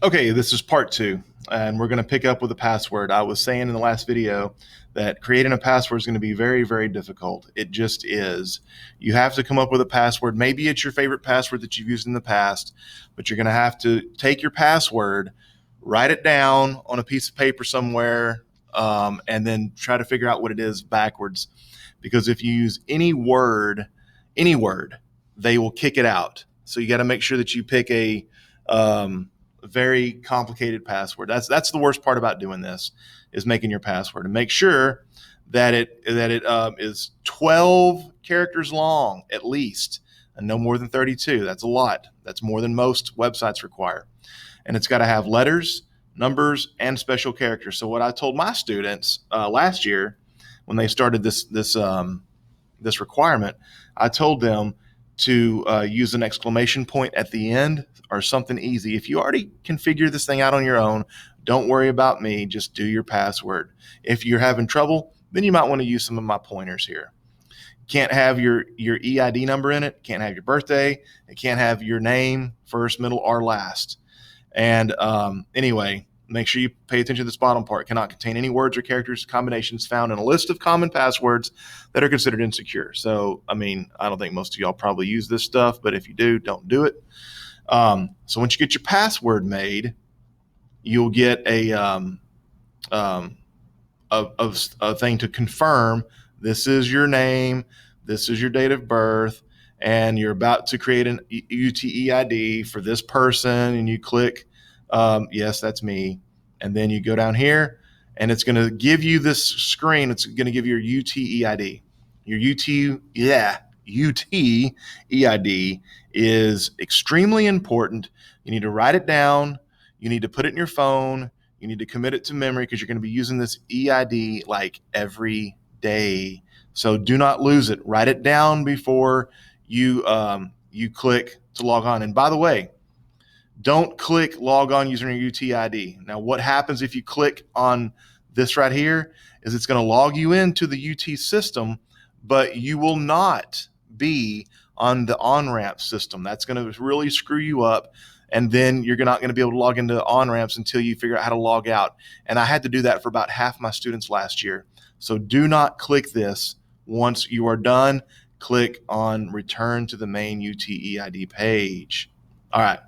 Okay, this is part two, and we're going to pick up with the password. I was saying in the last video that creating a password is going to be very, very difficult. It just is. You have to come up with a password. Maybe it's your favorite password that you've used in the past, but you're going to have to take your password, write it down on a piece of paper somewhere, and then try to figure out what it is backwards. Because if you use any word, they will kick it out. So you got to make sure that you pick a very complicated password. That's the worst part about doing this, is making your password, and make sure that it is 12 characters long at least, and no more than 32. That's a lot. That's more than most websites require. And it's got to have letters, numbers, and special characters. So what I told my students last year when they started this requirement, I told them to use an exclamation point at the end or something easy. If you already can figure this thing out on your own, don't worry about me. Just do your password. If you're having trouble, then you might want to use some of my pointers here. Can't have your EID number in it. Can't have your birthday. It can't have your name, first, middle, or last. And anyway, make sure you pay attention to this bottom part. It cannot contain any words or characters combinations found in a list of common passwords that are considered insecure. So, I mean, I don't think most of y'all probably use this stuff, but if you do, don't do it. So once you get your password made, you'll get a thing to confirm this is your name, this is your date of birth, and you're about to create an UTEID for this person, and you click yes, that's me. And then you go down here, and it's going to give you this screen. It's going to give you your UTEID. Your UTEID is extremely important. You need to write it down. You need to put it in your phone. You need to commit it to memory because you're going to be using this EID like every day. So do not lose it. Write it down before you click to log on. And by the way, don't click log on using your UTID. Now, what happens if you click on this right here is it's going to log you into the UT system, but you will not be on the OnRamps system. That's going to really screw you up. And then you're not going to be able to log into OnRamps until you figure out how to log out. And I had to do that for about half my students last year. So do not click this. Once you are done, click on return to the main UTEID page. All right.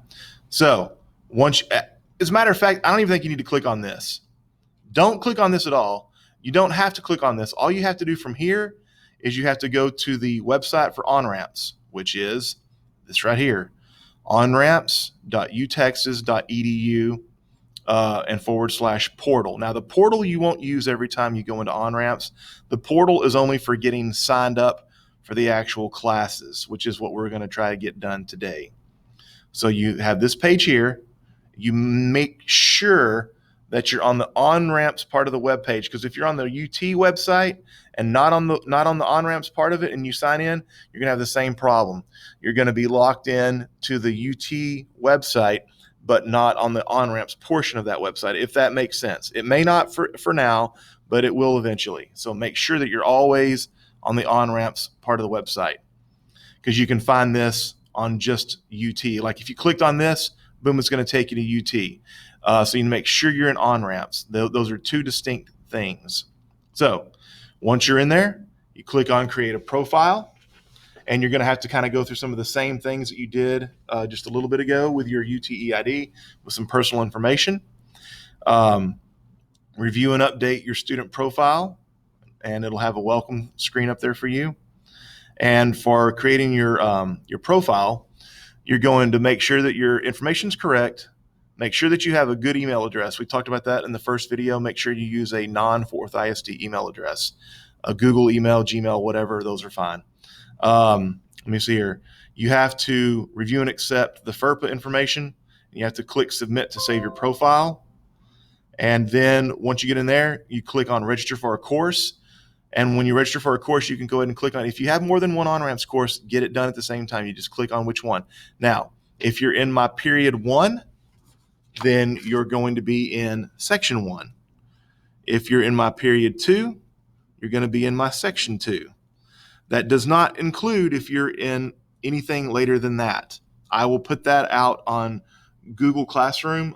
So as a matter of fact, I don't even think you need to click on this. Don't click on this at all. You don't have to click on this. All you have to do from here is you have to go to the website for OnRamps, which is this right here, onramps.utexas.edu and /portal. Now, the portal you won't use every time you go into OnRamps. The portal is only for getting signed up for the actual classes, which is what we're going to try to get done today. So you have this page here. You make sure that you're on the OnRamps part of the web page, because if you're on the UT website and not on the OnRamps part of it and you sign in, you're going to have the same problem. You're going to be locked in to the UT website, but not on the OnRamps portion of that website, if that makes sense. It may not for now, but it will eventually. So make sure that you're always on the OnRamps part of the website, because you can find this on just UT. Like if you clicked on this, boom, it's going to take you to UT. So you need to make sure you're in OnRamps. Those are two distinct things. So once you're in there, you click on create a profile, and you're going to have to kind of go through some of the same things that you did just a little bit ago with your UTEID, with some personal information. Review and update your student profile, and it'll have a welcome screen up there for you. And for creating your profile, you're going to make sure that your information is correct. Make sure that you have a good email address. We talked about that in the first video. Make sure you use a non-Fourth ISD email address, a Google email, Gmail, whatever. Those are fine. Let me see here. You have to review and accept the FERPA information. You have to click submit to save your profile. And then once you get in there, you click on register for a course. And when you register for a course, you can go ahead and click on it. If you have more than one OnRamps course, get it done at the same time. You just click on which one. Now, if you're in my period 1, then you're going to be in section 1. If you're in my period 2, you're going to be in my section 2. That does not include if you're in anything later than that. I will put that out on Google Classroom.